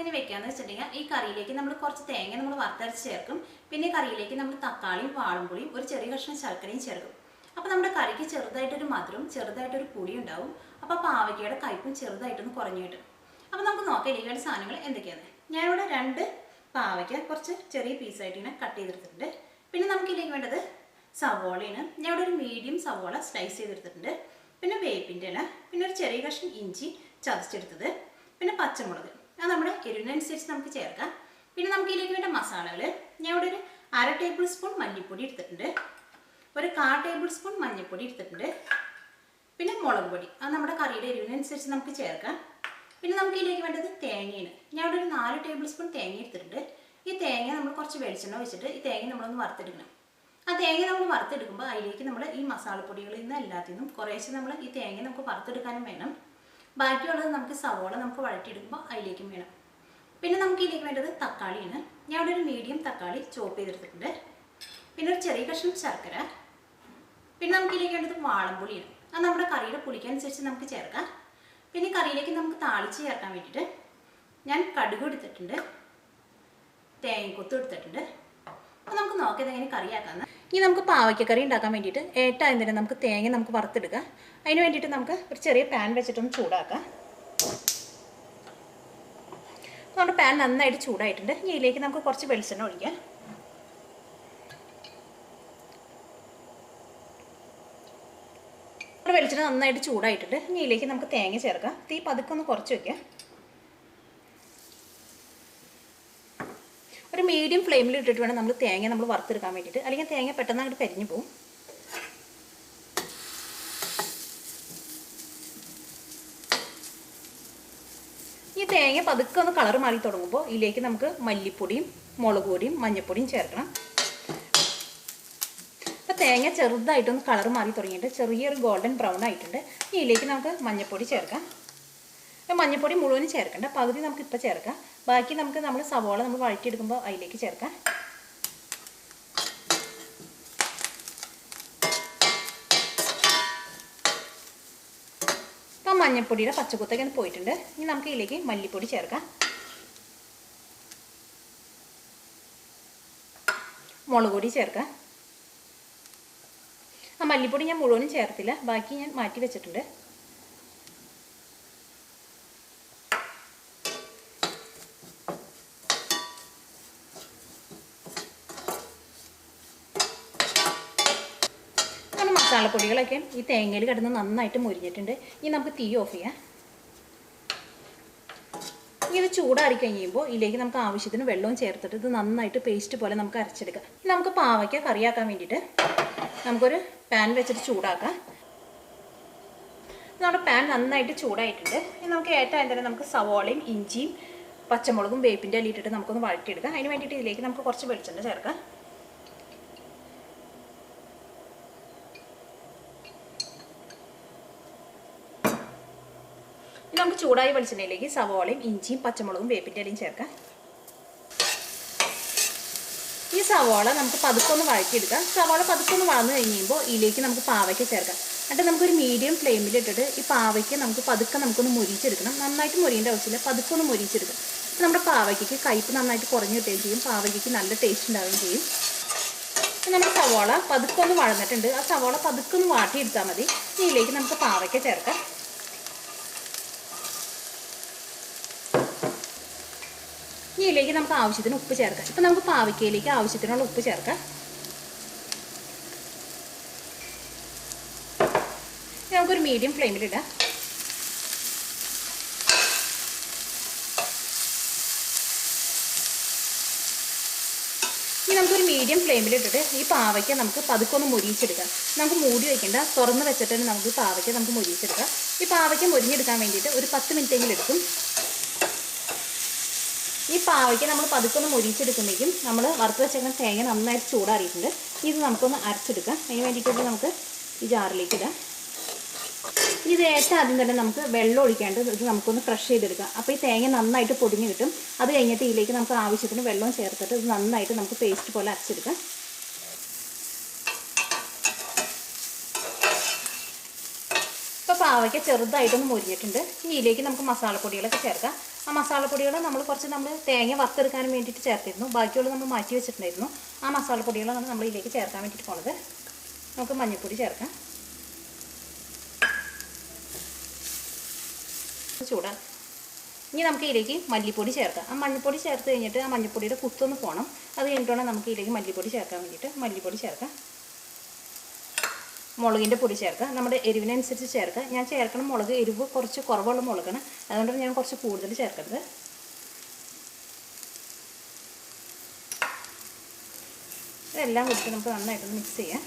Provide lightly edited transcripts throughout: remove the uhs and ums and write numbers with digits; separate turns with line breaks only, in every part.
എങ്ങനെ വെക്കാന്ന് വെച്ചിട്ടുണ്ടെങ്കിൽ ഈ കറിയിലേക്ക് നമ്മൾ കുറച്ച് തേങ്ങ നമ്മൾ വറുത്തരച്ച് ചേർക്കും. പിന്നെ കറിയിലേക്ക് നമ്മൾ തക്കാളിയും വാളംപുളിയും ഒരു ചെറിയ കഷ്ണം ശർക്കരയും ചേർക്കും. അപ്പോൾ നമ്മുടെ കറിക്ക് ചെറുതായിട്ടൊരു മധുരവും ചെറുതായിട്ടൊരു പുളി ഉണ്ടാവും. അപ്പോൾ പാവയ്ക്കയുടെ കയ്പും ചെറുതായിട്ടൊന്ന് കുറഞ്ഞു കിട്ടും. അപ്പോൾ നമുക്ക് നോക്കാം ഇതിലേക്ക് വേണ്ട സാധനങ്ങൾ എന്തൊക്കെയാണ്. ഞാനിവിടെ 2 പാവയ്ക്ക കുറച്ച് ചെറിയ പീസായിട്ട് ഇങ്ങനെ കട്ട് ചെയ്തെടുത്തിട്ടുണ്ട്. പിന്നെ നമുക്ക് ഇതിലേക്ക് വേണ്ടത് സവോളയാണ്. ഞാൻ ഇവിടെ ഒരു മീഡിയം സവോള സ്ലൈസ് ചെയ്തെടുത്തിട്ടുണ്ട്. പിന്നെ വേപ്പിൻ്റെ ഇല, പിന്നെ ഒരു ചെറിയ കഷ്ണം ഇഞ്ചി ചതച്ചെടുത്തത്, പിന്നെ പച്ചമുളക്. അത് നമ്മുടെ എരിവിനനുസരിച്ച് നമുക്ക് ചേർക്കാം. പിന്നെ നമുക്ക് ഇതിലേക്ക് വേണ്ട മസാലകൾ ഞാൻ ഇവിടെ ഒരു 1/2 ടേബിൾ സ്പൂൺ മല്ലിപ്പൊടി എടുത്തിട്ടുണ്ട്, ഒരു 1/4 ടേബിൾ സ്പൂൺ മഞ്ഞൾപ്പൊടി എടുത്തിട്ടുണ്ട്, പിന്നെ മുളക് പൊടി. അത് നമ്മുടെ കറിയുടെ എരിവിനനുസരിച്ച് നമുക്ക് ചേർക്കാം. പിന്നെ നമുക്ക് ഇതിലേക്ക് വേണ്ടത് തേങ്ങയാണ്. ഞാൻ ഇവിടെ ഒരു 4 ടേബിൾ സ്പൂൺ തേങ്ങ എടുത്തിട്ടുണ്ട്. ഈ തേങ്ങ നമ്മൾ കുറച്ച് വെളിച്ചെണ്ണ വെച്ചിട്ട് ഈ തേങ്ങ നമ്മളൊന്ന് വറുത്തെടുക്കണം. ആ തേങ്ങ നമ്മൾ വറുത്തെടുക്കുമ്പോൾ അതിലേക്ക് നമ്മൾ ഈ മസാലപ്പൊടികളിൽ നിന്ന് എല്ലാത്തിനും കുറേശ്ശെ നമ്മൾ ഈ തേങ്ങ നമുക്ക് വറുത്തെടുക്കാനും വേണം. ബാക്കിയുള്ളത് നമുക്ക് സവോള നമുക്ക് വഴറ്റിയെടുക്കുമ്പോൾ അതിലേക്കും വേണം. പിന്നെ നമുക്ക് ഇതിലേക്ക് വേണ്ടത് തക്കാളിയാണ്. ഞാൻ ഇവിടെ ഒരു മീഡിയം തക്കാളി ചോപ്പ് ചെയ്തെടുത്തിട്ടുണ്ട്, പിന്നെ ഒരു ചെറിയ കഷ്ണം ശർക്കര, പിന്നെ നമുക്ക് ഇതിലേക്ക് വേണ്ടത് വാളംപുളിയാണ്. അത് നമ്മുടെ കറിയുടെ പുളിക്കനുസരിച്ച് നമുക്ക് ചേർക്കാം. പിന്നെ കറിയിലേക്ക് നമുക്ക് താളിച്ച് ചേർക്കാൻ വേണ്ടിയിട്ട് ഞാൻ കടുക് എടുത്തിട്ടുണ്ട്, തേങ്ങക്കൊത്ത് എടുത്തിട്ടുണ്ട്. അപ്പോൾ നമുക്ക് നോക്കിയത് എങ്ങനെ കറിയാക്കാമെന്ന്. ഇനി നമുക്ക് പാവയ്ക്കക്കറി ഉണ്ടാക്കാൻ വേണ്ടിയിട്ട് ഏട്ടായും തന്നെ നമുക്ക് തേങ്ങ നമുക്ക് വറുത്തെടുക്കാം. അതിന് വേണ്ടിയിട്ട് നമുക്ക് ഒരു ചെറിയ പാൻ വെച്ചിട്ടൊന്ന് ചൂടാക്കാം. നമ്മുടെ പാൻ നന്നായിട്ട് ചൂടായിട്ടുണ്ട്. ഇനി ഇതിലേക്ക് നമുക്ക് കുറച്ച് വെളിച്ചെണ്ണ ഒഴിക്കാം. നമ്മുടെ വെളിച്ചെണ്ണ നന്നായിട്ട് ചൂടായിട്ടുണ്ട്. ഇനി ഇതിലേക്ക് നമുക്ക് തേങ്ങ ചേർക്കാം. തീ പതുക്കെ ഒന്ന് കുറച്ച് വയ്ക്കാം. ഒരു മീഡിയം ഫ്ലെയിമിൽ ഇട്ടിട്ട് വേണം നമ്മൾ തേങ്ങ നമ്മൾ വറുത്തെടുക്കാൻ വേണ്ടിയിട്ട്, അല്ലെങ്കിൽ തേങ്ങ പെട്ടെന്ന് അങ്ങോട്ട് കരിഞ്ഞു പോകും. ഈ തേങ്ങ പതുക്കെ ഒന്ന് കളർ മാറി തുടങ്ങുമ്പോൾ ഇതിലേക്ക് നമുക്ക് മല്ലിപ്പൊടിയും മുളക് പൊടിയും മഞ്ഞൾപ്പൊടിയും ചേർക്കണം. അപ്പോൾ തേങ്ങ ചെറുതായിട്ടൊന്ന് കളർ മാറി തുടങ്ങിയിട്ട് ചെറിയൊരു ഗോൾഡൻ ബ്രൗൺ ആയിട്ടുണ്ട്. ഇതിലേക്ക് നമുക്ക് മഞ്ഞൾപ്പൊടി ചേർക്കാം. മഞ്ഞൾപ്പൊടി മുഴുവനും ചേർക്കണ്ട, പകുതി നമുക്ക് ഇപ്പോൾ ചേർക്കാം. ബാക്കി നമുക്ക് നമ്മൾ സവോള നമ്മൾ വഴറ്റിയെടുക്കുമ്പോൾ അതിലേക്ക് ചേർക്കാം. ഇപ്പം മഞ്ഞൾപ്പൊടിയുടെ പച്ചക്കുത്തൊക്കെ ഒന്ന് പോയിട്ടുണ്ട്. ഇനി നമുക്ക് ഇതിലേക്ക് മല്ലിപ്പൊടി ചേർക്കാം. മുളക് പൊടി ചേർക്കാം. ആ മല്ലിപ്പൊടി ഞാൻ മുഴുവനും ചേർത്തില്ല, ബാക്കി ഞാൻ മാറ്റി വെച്ചിട്ടുണ്ട്. മസാലപ്പൊടികളൊക്കെ ഈ തേങ്ങയിൽ കിടന്ന് നന്നായിട്ട് മുരിഞ്ഞിട്ടുണ്ട്. ഇനി നമുക്ക് തീ ഓഫ് ചെയ്യാം. ഇനി ഇത് ചൂടാറി കഴിയുമ്പോൾ ഇതിലേക്ക് നമുക്ക് ആവശ്യത്തിന് വെള്ളവും ചേർത്തിട്ട് ഇത് നന്നായിട്ട് പേസ്റ്റ് പോലെ നമുക്ക് അരച്ചെടുക്കാം. ഇനി നമുക്ക് പാവയ്ക്ക കറിയാക്കാൻ വേണ്ടിയിട്ട് നമുക്കൊരു പാൻ വെച്ചിട്ട് ചൂടാക്കാം. നമ്മുടെ പാൻ നന്നായിട്ട് ചൂടായിട്ടുണ്ട്. ഇനി നമുക്ക് ഏറ്റവും തന്നെ നമുക്ക് സവോളയും ഇഞ്ചിയും പച്ചമുളകും വേപ്പിൻ്റെ ഇല ഇട്ടിട്ട് നമുക്കൊന്ന് വഴറ്റിയെടുക്കാം. അതിന് വേണ്ടിയിട്ട് ഇതിലേക്ക് നമുക്ക് കുറച്ച് വെളിച്ചെണ്ണ ചേർക്കാം. നമുക്ക് ചൂടായ വെളിച്ചെണ്ണയിലേക്ക് സവോളയും ഇഞ്ചിയും പച്ചമുളകും വേപ്പിൻ്റെ ഇലയും ചേർക്കാം. ഈ സവോള നമുക്ക് പതുക്കൊന്ന് വഴറ്റിയെടുക്കാം. സവോള പതുക്കൊന്ന് വളർന്നു കഴിയുമ്പോൾ ഇതിലേക്ക് നമുക്ക് പാവയ്ക്ക ചേർക്കാം. എന്നിട്ട് നമുക്കൊരു മീഡിയം ഫ്ലെയിമിൽ ഇട്ടിട്ട് ഈ പാവയ്ക്ക നമുക്ക് പതുക്കെ നമുക്കൊന്ന് മൊരിച്ചെടുക്കണം. നന്നായിട്ട് മൊരിയേണ്ട ആവശ്യമില്ല, പതുക്കൊന്ന് മൊരിച്ചെടുക്കാം. നമ്മുടെ പാവയ്ക്ക് കയ്പ്പ് നന്നായിട്ട് കുറഞ്ഞു കിട്ടുകയും ചെയ്യും, പാവയ്ക്ക് നല്ല ടേസ്റ്റ് ഉണ്ടാവുകയും ചെയ്യും. നമ്മുടെ സവോള പതുക്കൊന്ന് വളർന്നിട്ടുണ്ട്. ആ സവോള പതുക്കൊന്ന് വാട്ടിയെടുത്താൽ മതി. ഇതിലേക്ക് നമുക്ക് പാവയ്ക്ക ചേർക്കാം. ഇതിലേക്ക് നമുക്ക് ആവശ്യത്തിന് ഉപ്പ് ചേർക്കാം. ഇപ്പം നമുക്ക് പാവയ്ക്കയിലേക്ക് ആവശ്യത്തിനുള്ള ഉപ്പ് ചേർക്കാം. നമുക്കൊരു മീഡിയം ഫ്ലെയിമിലിടാം. ഇനി നമുക്കൊരു മീഡിയം ഫ്ലെയിമിലിട്ടിട്ട് ഈ പാവയ്ക്ക നമുക്ക് പതുക്കൊന്ന് മൊരിച്ചെടുക്കാം. നമുക്ക് മൂടി വയ്ക്കേണ്ട, തുറന്ന് വെച്ചിട്ട് തന്നെ നമുക്ക് പാവയ്ക്ക നമുക്ക് മൊരിച്ചെടുക്കാം. ഈ പാവയ്ക്ക മൊരിഞ്ഞെടുക്കാൻ വേണ്ടിയിട്ട് ഒരു 10 മിനിറ്റെങ്കിലും എടുക്കും. ഈ പാവയ്ക്ക നമ്മൾ പതുക്കൊന്ന് മൊരിച്ചെടുക്കുമ്പോഴേക്കും നമ്മൾ വറുത്ത് വെച്ചേക്കുന്ന തേങ്ങ നന്നായിട്ട് ചൂടാറിയിട്ടുണ്ട്. ഇത് നമുക്കൊന്ന് അരച്ചെടുക്കാം. അതിന് വേണ്ടിയിട്ട് നമുക്ക് ഈ ജാറിലേക്ക് ഇടാം. ഇത് ഏറ്റവും ആദ്യം തന്നെ നമുക്ക് വെള്ളം ഒഴിക്കാണ്ട് ഇത് നമുക്കൊന്ന് ക്രഷ് ചെയ്തെടുക്കാം. അപ്പോൾ ഈ തേങ്ങ നന്നായിട്ട് പൊടിഞ്ഞ് കിട്ടും. അത് കഴിഞ്ഞിട്ട് ഇതിലേക്ക് നമുക്ക് ആവശ്യത്തിന് വെള്ളം ചേർത്തിട്ട് ഇത് നന്നായിട്ട് നമുക്ക് പേസ്റ്റ് പോലെ അരച്ചെടുക്കാം. ഇപ്പോൾ പാവയ്ക്ക ചെറുതായിട്ടൊന്ന് മൊരിഞ്ഞിട്ടുണ്ട്. ഇനി ഇതിലേക്ക് നമുക്ക് മസാലപ്പൊടികളൊക്കെ ചേർക്കാം. ആ മസാലപ്പൊടികൾ നമ്മൾ തേങ്ങ വറുത്തെടുക്കാൻ വേണ്ടിയിട്ട് ചേർത്തിരുന്നു. ബാക്കിയുള്ളത് നമ്മൾ മാറ്റി വെച്ചിട്ടുണ്ടായിരുന്നു. ആ മസാലപ്പൊടികളാണ് നമ്മൾ ഇതിലേക്ക് ചേർക്കാൻ വേണ്ടിയിട്ട് പോണത്. നമുക്ക് മഞ്ഞൾപ്പൊടി ചേർക്കാം. ചൂടാണ്. ഇനി നമുക്ക് ഇതിലേക്ക് മല്ലിപ്പൊടി ചേർക്കാം. ആ മഞ്ഞൾപ്പൊടി ചേർത്ത് കഴിഞ്ഞിട്ട് ആ മഞ്ഞൾപ്പൊടിയുടെ കുത്തൊന്ന് പോകണം. അത് കഴിഞ്ഞിട്ട് വേണം നമുക്ക് ഇതിലേക്ക് മല്ലിപ്പൊടി ചേർക്കാൻ വേണ്ടിയിട്ട്. മല്ലിപ്പൊടി ചേർക്കാം. മുളകിൻ്റെ പൊടി ചേർക്കുക. നമ്മുടെ എരിവിനനുസരിച്ച് ചേർക്കുക. ഞാൻ ചേർക്കണ മുളക് എരിവ് കുറച്ച് കുറവുള്ള മുളകാണ്, അതുകൊണ്ട് ഞാൻ കുറച്ച് കൂടുതൽ ചേർക്കുന്നത്. ഇതെല്ലാം കൂടി നമുക്ക് നന്നായിട്ടൊന്ന് മിക്സ് ചെയ്യാം.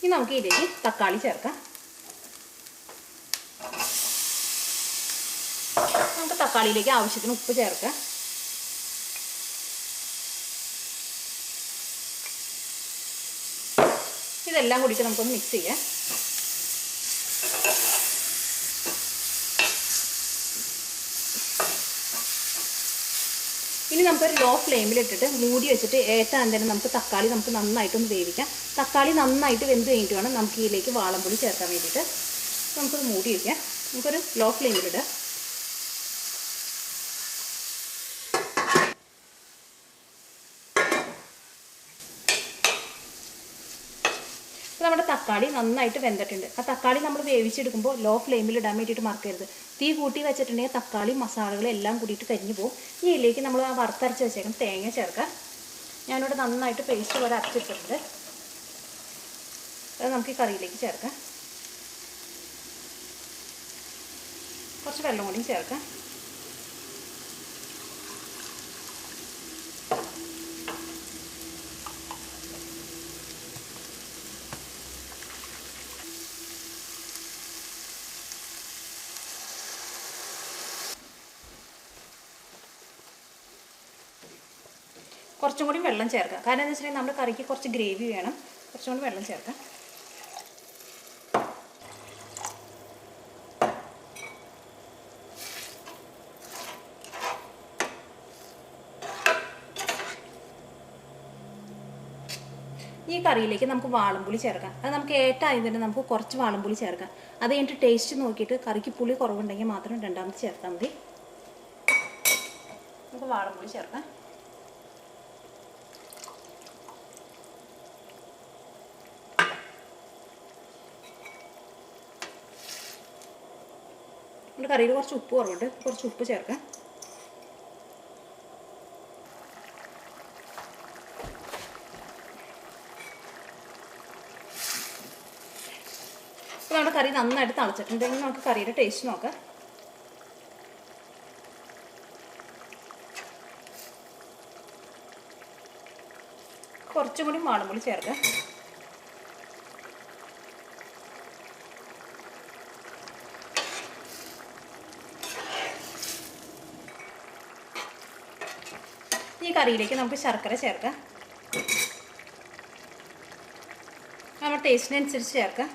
ഇനി നമുക്ക് ഇതിലേക്ക് തക്കാളി ചേർക്കാം. നമുക്ക് തക്കാളിയിലേക്ക് ആവശ്യത്തിന് ഉപ്പ് ചേർക്കാം. ഇതെല്ലാം കൂടിയിട്ട് നമുക്കൊന്ന് മിക്സ് ചെയ്യാം. ഇനി നമുക്കൊരു ലോ ഫ്ലെയിമിലിട്ടിട്ട് മൂടി വെച്ചിട്ട് ഏറ്റാൻ നമുക്ക് തക്കാളി നന്നായിട്ടൊന്ന് വേവിക്കാം. തക്കാളി നന്നായിട്ട് വെന്ത് കഴിഞ്ഞിട്ട് വേണം നമുക്ക് ഇതിലേക്ക് വാളംപുളി ചേർക്കാൻ വേണ്ടിയിട്ട്. നമുക്കൊരു മൂടി വയ്ക്കാം. നമുക്കൊരു ലോ ഫ്ലെയിമിലിടാം. നമ്മുടെ തക്കാളി നന്നായിട്ട് വെന്തിട്ടുണ്ട്. ആ തക്കാളി നമ്മൾ വേവിച്ചെടുക്കുമ്പോൾ ലോ ഫ്ലെയിമിൽ ഇടാൻ വേണ്ടിയിട്ട് മറക്കരുത്. തീ കൂട്ടി വെച്ചിട്ടുണ്ടെങ്കിൽ തക്കാളി മസാലകൾ എല്ലാം കൂടിയിട്ട് കരിഞ്ഞു പോകും. ഈ ഇതിലേക്ക് നമ്മൾ ആ വറുത്തരച്ച് വെച്ചേക്കും തേങ്ങ ചേർക്കാം. ഞാനിവിടെ നന്നായിട്ട് പേസ്റ്റ് പോലെ അരച്ചിട്ടുണ്ട്. അത് നമുക്ക് ഈ കറിയിലേക്ക് ചേർക്കാം. കുറച്ച് വെള്ളം കൂടിയും ചേർക്കാം. കുറച്ചും കൂടി വെള്ളം ചേർക്കാം. കാരണം എന്താ വെച്ചിട്ടുണ്ടെങ്കിൽ നമ്മുടെ കറിക്ക് കുറച്ച് ഗ്രേവി വേണം. കുറച്ചും കൂടി വെള്ളം ചേർക്കാം. ഈ കറിയിലേക്ക് നമുക്ക് വാളംപുളി ചേർക്കാം. അത് നമുക്ക് ഏറ്റായതിന് തന്നെ നമുക്ക് കുറച്ച് വാളംപുളി ചേർക്കാം. അത് കഴിഞ്ഞിട്ട് ടേസ്റ്റ് നോക്കിയിട്ട് കറിക്ക് പുളി കുറവുണ്ടെങ്കിൽ മാത്രം രണ്ടാമത് ചേർത്താൽ മതി. നമുക്ക് വാളംപുളി ചേർക്കാം. നമ്മുടെ കറിയിൽ കുറച്ച് ഉപ്പ് കുറവുണ്ട്. കുറച്ച് ഉപ്പ് ചേർക്കാം. അപ്പോൾ നമ്മുടെ കറി നന്നായിട്ട് തിളച്ചിട്ടുണ്ടെങ്കിൽ നമുക്ക് കറിയുടെ ടേസ്റ്റ് നോക്കാം. കുറച്ചും കൂടി വാളംപുളി ചേർക്കാം. ഈ കറിയിലേക്ക് നമുക്ക് ശർക്കര ചേർക്കാം. നമ്മുടെ ടേസ്റ്റിനനുസരിച്ച് ചേർക്കാം.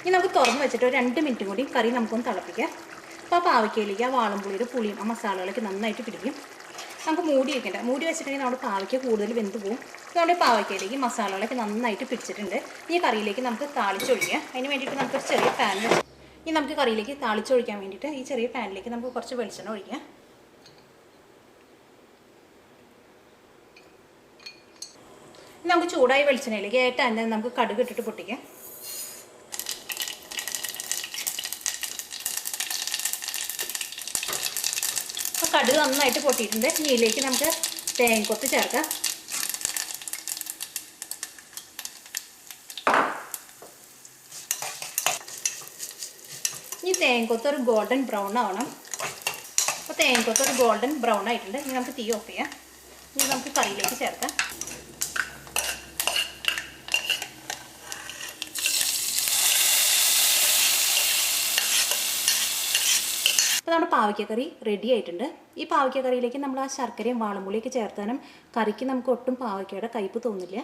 ഇനി നമുക്ക് തുറന്ന് വെച്ചിട്ട് ഒരു 2 മിനിറ്റും കൂടി കറി നമുക്കൊന്ന് തിളപ്പിക്കാം. അപ്പോൾ ആ പാവയ്ക്കയിലേക്ക് ആ വാളംപുളിയുടെ പുളിയും ആ മസാലകളൊക്കെ നന്നായിട്ട് പിടിക്കും. നമുക്ക് മൂടി വെക്കേണ്ട. മൂടി വെച്ചിട്ടുണ്ടെങ്കിൽ നമ്മുടെ പാവയ്ക്ക കൂടുതൽ വെന്ത് പോകും. നമ്മുടെ പാവയ്ക്കയിലേക്ക് മസാലകളൊക്കെ നന്നായിട്ട് പിടിച്ചിട്ടുണ്ട്. ഈ കറിയിലേക്ക് നമുക്ക് താളിച്ചൊഴിക്കാം. അതിന് വേണ്ടിയിട്ട് നമുക്കൊരു ചെറിയ പാൻ വെച്ച് ഇനി നമുക്ക് കറിയിലേക്ക് താളിച്ചൊഴിക്കാൻ വേണ്ടിയിട്ട് ഈ ചെറിയ പാനിലേക്ക് നമുക്ക് കുറച്ച് വെളിച്ചെണ്ണ ഒഴിക്കാം. നമുക്ക് ചൂടായ വെളിച്ചെണ്ണയിലേക്ക് ഏറ്റാൻ നമുക്ക് കടുക് ഇട്ടിട്ട് പൊട്ടിക്കാം. കടുക് നന്നായിട്ട് പൊട്ടിയിട്ടുണ്ട്. ഇതിലേക്ക് നമുക്ക് തേങ്ങക്കൊത്ത് ചേർക്കാം. ഈ തേങ്ങക്കൊത്ത് ഒരു ഗോൾഡൻ ബ്രൗൺ ആവണം. അപ്പോൾ തേങ്ങക്കൊത്ത് ഒരു ഗോൾഡൻ ബ്രൗൺ ആയിട്ടുണ്ട്. ഇനി നമുക്ക് തീ ഓഫ് ചെയ്യാം. ഇനി നമുക്ക് കറിയിലേക്ക് ചേർക്കാം. അപ്പോൾ നമ്മുടെ പാവയ്ക്കക്കറി റെഡി ആയിട്ടുണ്ട്. ഈ പാവയ്ക്കക്കറിയിലേക്ക് നമ്മൾ ആ ശർക്കരയും വാളംപുളിയൊക്കെ ചേർത്താനും കറിക്ക് നമുക്ക് ഒട്ടും പാവയ്ക്കയുടെ കയ്പ്പ് തോന്നില്ല.